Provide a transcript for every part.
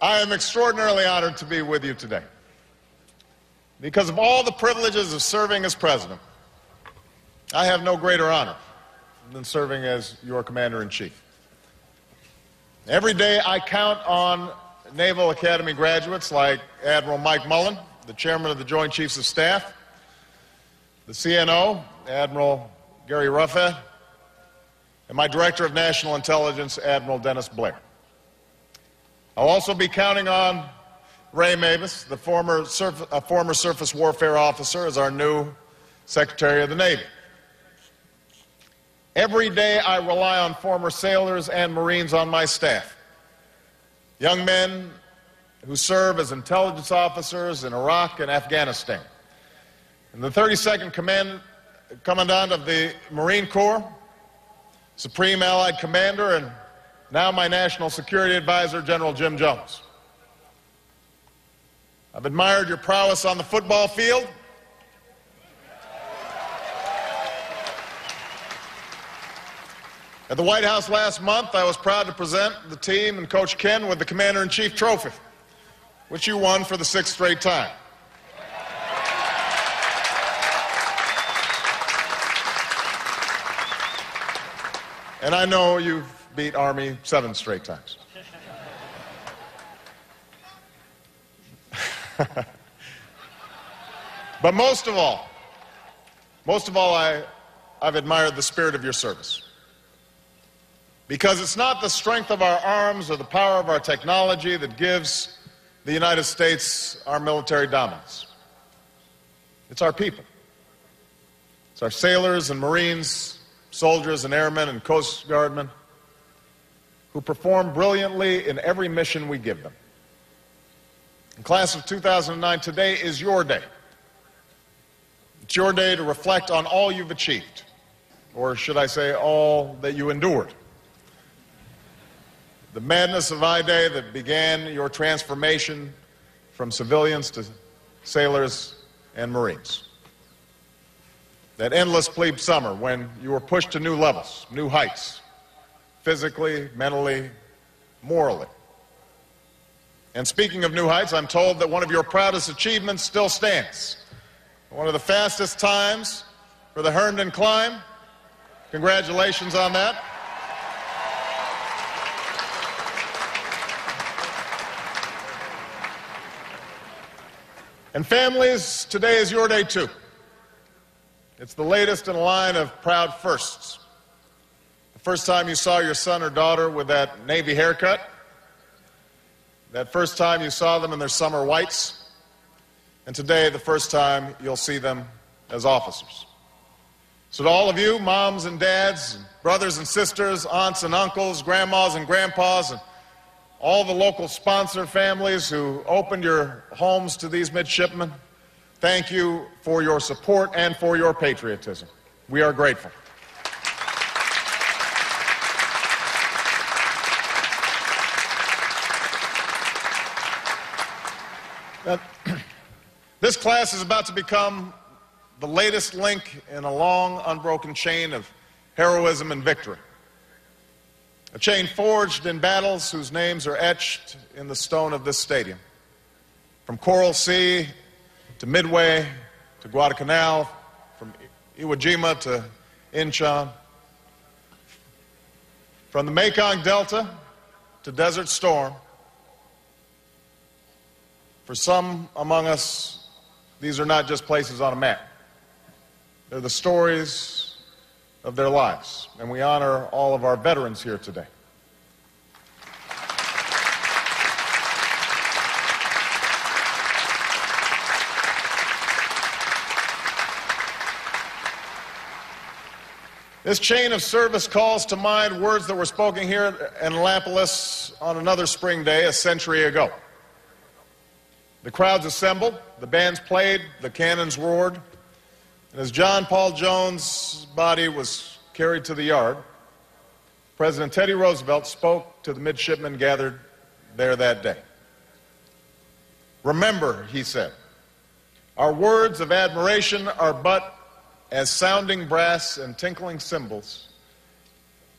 I am extraordinarily honored to be with you today. Because of all the privileges of serving as president, I have no greater honor than serving as your commander-in-chief. Every day I count on Naval Academy graduates like Admiral Mike Mullen, the chairman of the Joint Chiefs of Staff, the CNO, Admiral Gary Ruffhead, and my Director of National Intelligence, Admiral Dennis Blair. I'll also be counting on Ray Mabus, the former surface warfare officer, as our new Secretary of the Navy. Every day I rely on former sailors and Marines on my staff, young men who serve as intelligence officers in Iraq and Afghanistan. And the 32nd Commandant of the Marine Corps, Supreme Allied Commander, and now my National Security Advisor, General Jim Jones. I've admired your prowess on the football field. At the White House last month, I was proud to present the team and Coach Ken with the Commander-in-Chief Trophy, which you won for the 6th straight time. And I know you've beat Army 7 straight times. But most of all, I've admired the spirit of your service. Because it's not the strength of our arms or the power of our technology that gives the United States our military dominance. It's our people. It's our sailors and Marines, soldiers and airmen and Coast Guardmen who perform brilliantly in every mission we give them. The class of 2009, today is your day. It's your day to reflect on all you've achieved, or should I say all that you endured. The madness of I-Day that began your transformation from civilians to sailors and Marines. That endless plebe summer when you were pushed to new levels, new heights, physically, mentally, morally. And speaking of new heights, I'm told that one of your proudest achievements still stands. One of the fastest times for the Herndon climb. Congratulations on that. And families, today is your day too. It's the latest in a line of proud firsts. The first time you saw your son or daughter with that Navy haircut, that first time you saw them in their summer whites, and today the first time you'll see them as officers. So to all of you, moms and dads, and brothers and sisters, aunts and uncles, grandmas and grandpas, and all the local sponsor families who opened your homes to these midshipmen, thank you for your support and for your patriotism. We are grateful. This class is about to become the latest link in a long, unbroken chain of heroism and victory. A chain forged in battles whose names are etched in the stone of this stadium. From Coral Sea to Midway to Guadalcanal, from Iwo Jima to Incheon, from the Mekong Delta to Desert Storm. For some among us, these are not just places on a map. They're the stories of their lives, and we honor all of our veterans here today. This chain of service calls to mind words that were spoken here in Annapolis on another spring day a century ago. The crowds assembled, the bands played, the cannons roared, and as John Paul Jones' body was carried to the yard, President Teddy Roosevelt spoke to the midshipmen gathered there that day. Remember, he said, our words of admiration are but as sounding brass and tinkling cymbals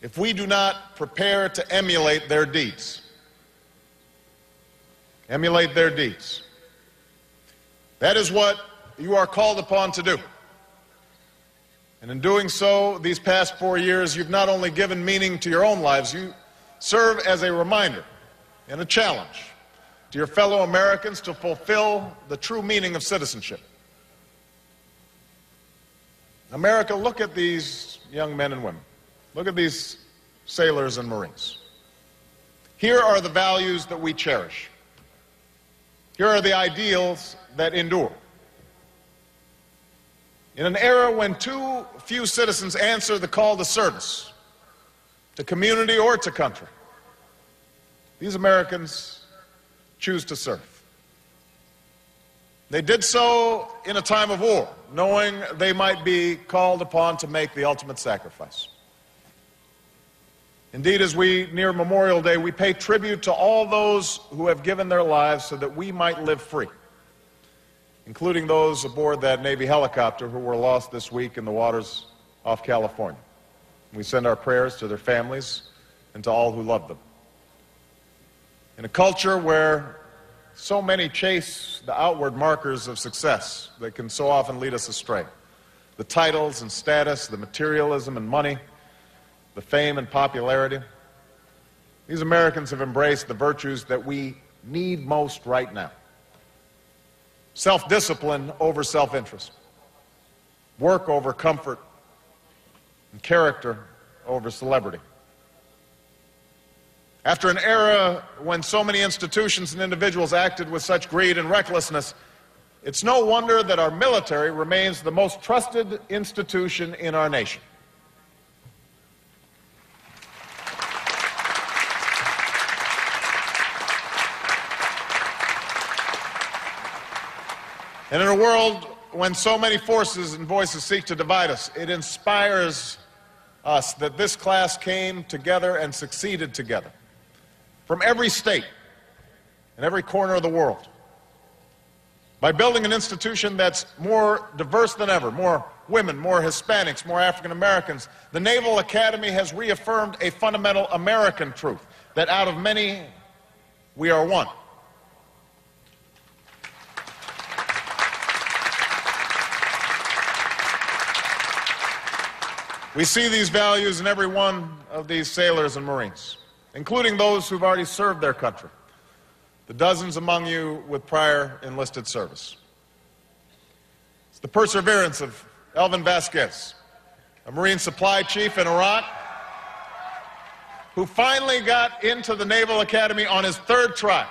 if we do not prepare to emulate their deeds. emulate their deeds. That is what you are called upon to do. And in doing so, these past 4 years, you've not only given meaning to your own lives, you serve as a reminder and a challenge to your fellow Americans to fulfill the true meaning of citizenship. America, look at these young men and women. Look at these sailors and Marines. Here are the values that we cherish. Here are the ideals that endure. In an era when too few citizens answer the call to service, to community or to country, these Americans choose to serve. They did so in a time of war, knowing they might be called upon to make the ultimate sacrifice. Indeed, as we near Memorial Day, we pay tribute to all those who have given their lives so that we might live free, including those aboard that Navy helicopter who were lost this week in the waters off California. We send our prayers to their families and to all who love them. In a culture where so many chase the outward markers of success that can so often lead us astray, the titles and status, the materialism and money, the fame and popularity, these Americans have embraced the virtues that we need most right now. Self-discipline over self-interest, work over comfort, and character over celebrity. After an era when so many institutions and individuals acted with such greed and recklessness, it's no wonder that our military remains the most trusted institution in our nation. And in a world when so many forces and voices seek to divide us, it inspires us that this class came together and succeeded together from every state and every corner of the world by building an institution that's more diverse than ever, more women, more Hispanics, more African Americans. The Naval Academy has reaffirmed a fundamental American truth, that out of many, we are one. We see these values in every one of these sailors and Marines, including those who've already served their country, the dozens among you with prior enlisted service. It's the perseverance of Elvin Vasquez, a Marine supply chief in Iraq, who finally got into the Naval Academy on his third try.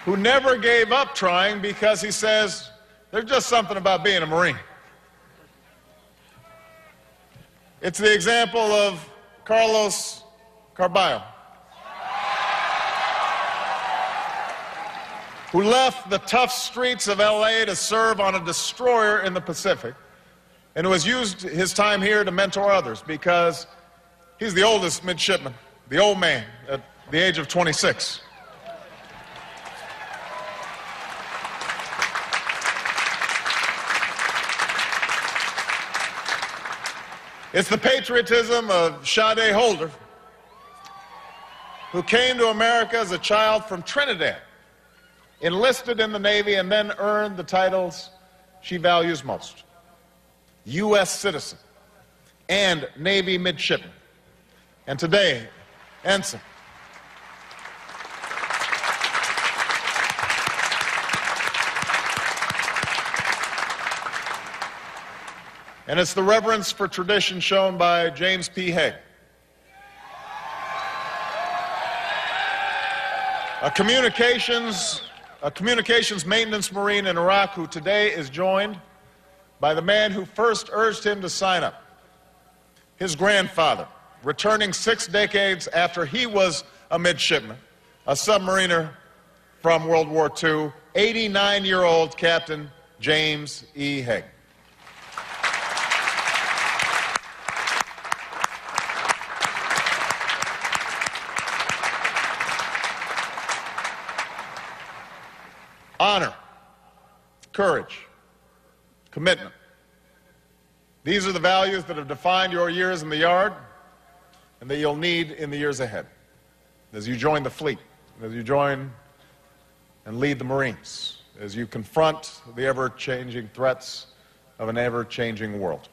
Who never gave up trying because he says, there's just something about being a Marine. It's the example of Carlos Carballo, who left the tough streets of LA to serve on a destroyer in the Pacific, and who has used his time here to mentor others because he's the oldest midshipman, the old man at the age of 26. It's the patriotism of Sade Holder, who came to America as a child from Trinidad, enlisted in the Navy, and then earned the titles she values most: U.S. citizen and Navy midshipman, and today, ensign. And it's the reverence for tradition shown by James P. Haig, a communications maintenance Marine in Iraq, who today is joined by the man who first urged him to sign up, his grandfather, returning 6 decades after he was a midshipman, a submariner from World War II, 89-year-old Captain James E. Haig. Honor, courage, commitment, These are the values that have defined your years in the Yard and that you'll need in the years ahead as you join the fleet, as you join and lead the Marines, as you confront the ever-changing threats of an ever-changing world.